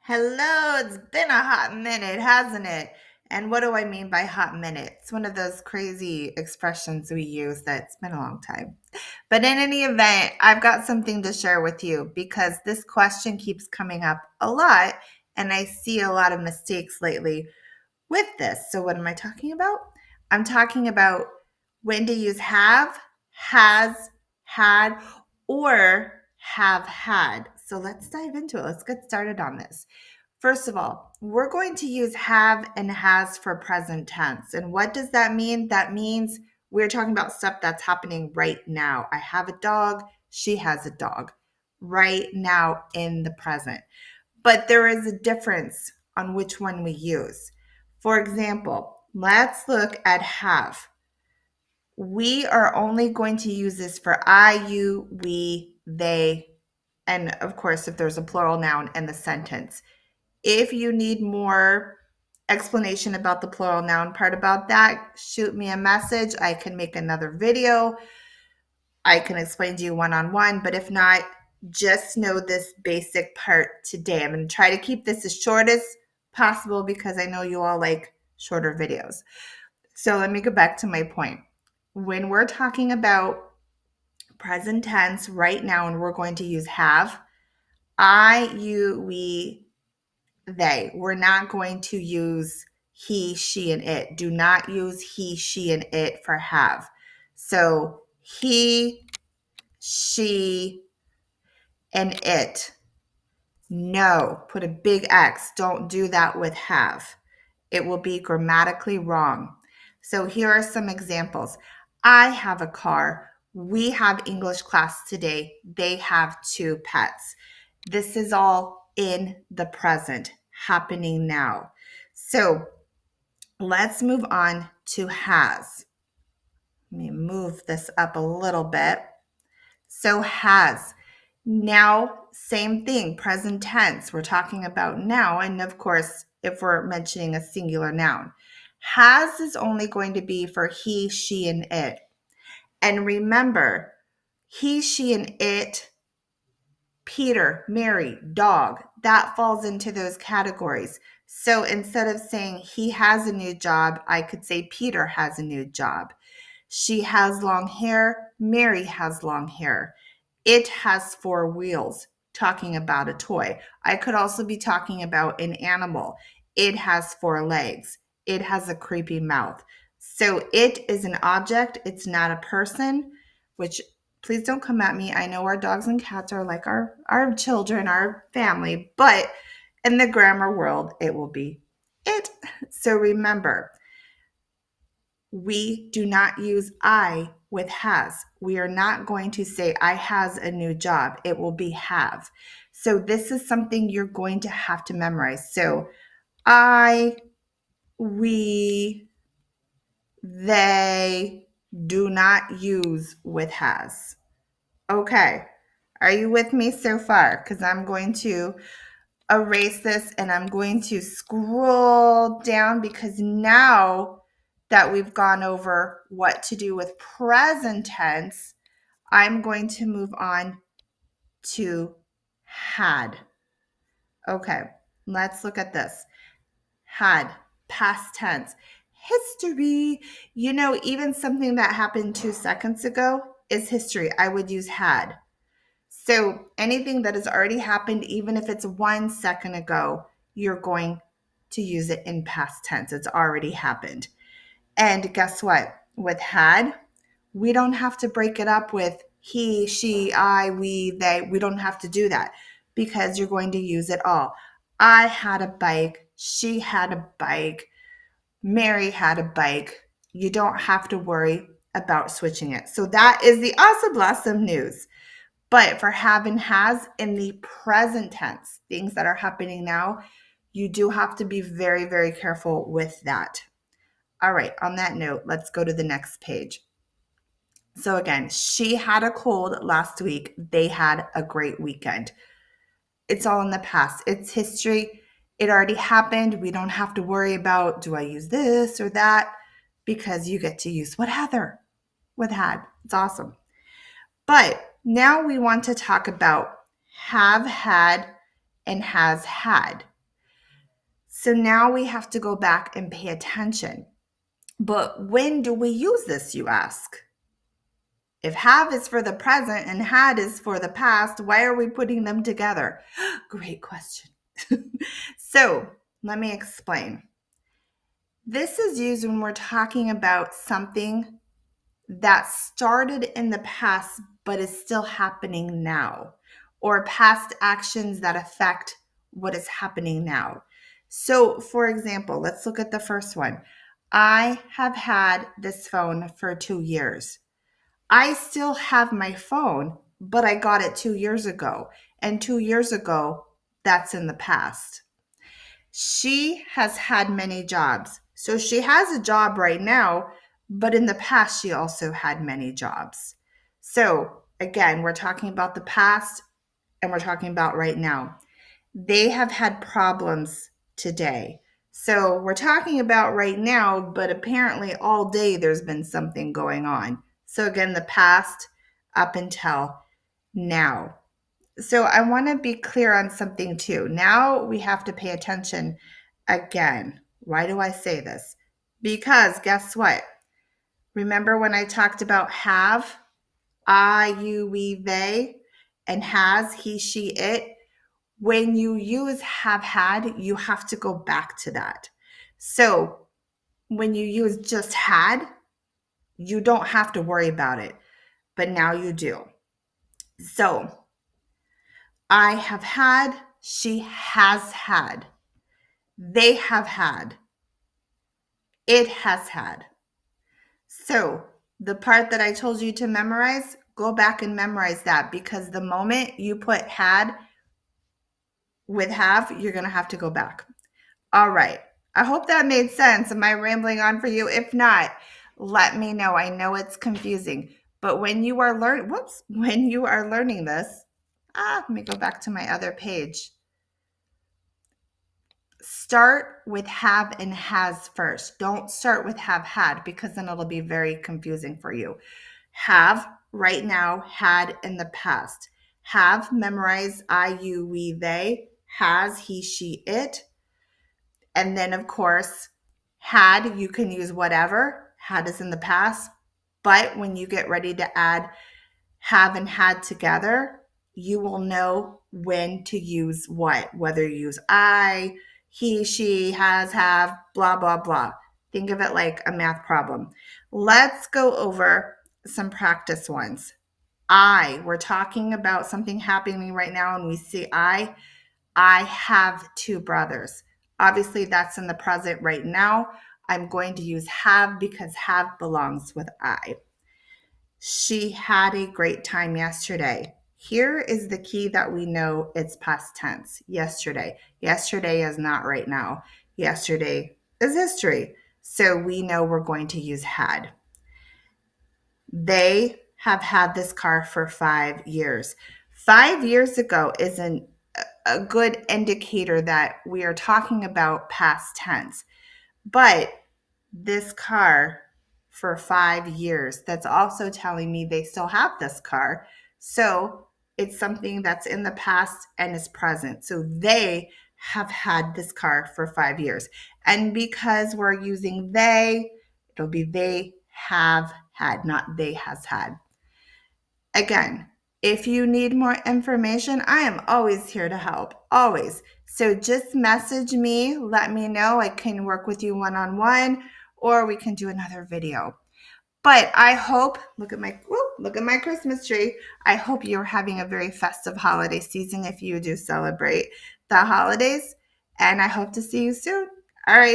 Hello, it's been a hot minute, hasn't it? And what do I mean by hot minute? It's one of those crazy expressions we use that's been a long time. But in any event, I've got something to share with you because this question keeps coming up a lot, and I see a lot of mistakes lately with this. So, what am I talking about? I'm talking about when to use have, has, had, or have had. So, let's dive into it. Let's get started on this. First of all, we're going to use have and has for present tense. And what does that mean? That means we're talking about stuff that's happening right now. I have a dog, she has a dog right now in the present. But there is a difference on which one we use. For example, let's look at have. We are only going to use this for I, you, we, they, and of course, if there's a plural noun in the sentence. If you need more explanation about the plural noun part about that, shoot me a message. I can make another video. I can explain to you one on one, but if not, just know this basic part today. I'm going to try to keep this as short as possible because I know you all like shorter videos. So let me go back to my point. When we're talking about present tense right now, and we're going to use have, I, you, we, they. We're not going to use he, she, and it. Do not use he, she, and it for have. So he, she, and it. No, put a big X. Don't do that with have. It will be grammatically wrong. So here are some examples. I have a car. We have English class today. They have two pets. This is all in the present, happening now. So let's move on to has. Let me move this up a little bit. So has. Now, same thing, present tense. We're talking about now. And of course, if we're mentioning a singular noun, has is only going to be for he, she, and it. And remember, he, she, and it, Peter, Mary, dog, that falls into those categories. So instead of saying he has a new job, I could say Peter has a new job. She has long hair. Mary has long hair. It has four wheels, talking about a toy. I could also be talking about an animal. It has four legs. It has a creepy mouth. So it is an object. It's not a person, which please don't come at me. I know our dogs and cats are like our children, our family, but in the grammar world, it will be it. So remember, we do not use I with has. We are not going to say I has a new job. It will be have. So this is something you're going to have to memorize. So I, we, they do not use with has. Okay. Are you with me so far? Because I'm going to erase this and I'm going to scroll down because now that we've gone over what to do with present tense, I'm going to move on to had. Okay, let's look at this. Had, past tense, history. You know, even something that happened 2 seconds ago is history. I would use had. So anything that has already happened, even if it's 1 second ago, you're going to use it in past tense. It's already happened. And guess what? With had, we don't have to break it up with he, she, I, we, they. We don't have to do that because you're going to use it all. I had a bike. She had a bike. Mary had a bike. You don't have to worry about switching it. So that is the awesome, blossom news. But for have and has in the present tense, things that are happening now, you do have to be very, very careful with that. All right, on that note, let's go to the next page. So again, she had a cold last week. They had a great weekend. It's all in the past. It's history. It already happened. We don't have to worry about do I use this or that because you get to use what Heather with had. It's awesome. But now we want to talk about have had and has had. So now we have to go back and pay attention. But when do we use this, you ask? If have is for the present and had is for the past, why are we putting them together? Great question. So let me explain. This is used when we're talking about something that started in the past but is still happening now, or past actions that affect what is happening now. So, for example, let's look at the first one. I have had this phone for 2 years. I still have my phone, but I got it 2 years ago. And 2 years ago, that's in the past. She has had many jobs. So she has a job right now, but in the past, she also had many jobs. So again, we're talking about the past and we're talking about right now. They have had problems today. So we're talking about right now, but apparently all day there's been something going on. So again, the past up until now. So I want to be clear on something too. Now we have to pay attention again. Why do I say this? Because guess what? Remember when I talked about have, I, you, we, they, and has, he, she, it? When you use have had, you have to go back to that. So when you use just had, you don't have to worry about it, but now you do. So I have had, she has had, they have had, it has had. So the part that I told you to memorize, go back and memorize that, because the moment you put had with have, you're going to have to go back. All right. I hope that made sense. Am I rambling on for you? If not, let me know. I know it's confusing, but when you are learning this, let me go back to my other page. Start with have and has first. Don't start with have had, because then it'll be very confusing for you. Have right now, had in the past. Have, memorize I, you, we, they. Has, he, she, it. And then, of course, had, you can use whatever. Had is in the past. But when you get ready to add have and had together, you will know when to use what, whether you use I, he, she, has, have, blah, blah, blah. Think of it like a math problem. Let's go over some practice ones. We're talking about something happening right now, and we see I have two brothers. Obviously, that's in the present right now. I'm going to use have because have belongs with I. She had a great time yesterday. Here is the key that we know it's past tense. Yesterday. Yesterday is not right now. Yesterday is history. So we know we're going to use had. They have had this car for 5 years. 5 years ago isn't a good indicator that we are talking about past tense. But this car for 5 years, that's also telling me they still have this car. So it's something that's in the past and is present. So they have had this car for 5 years. And because we're using they, it'll be they have had, not they has had. Again, if you need more information, I am always here to help, always. So just message me, let me know. I can work with you one-on-one, or we can do another video. But I hope, look at my Christmas tree. I hope you're having a very festive holiday season if you do celebrate the holidays. And I hope to see you soon. All right.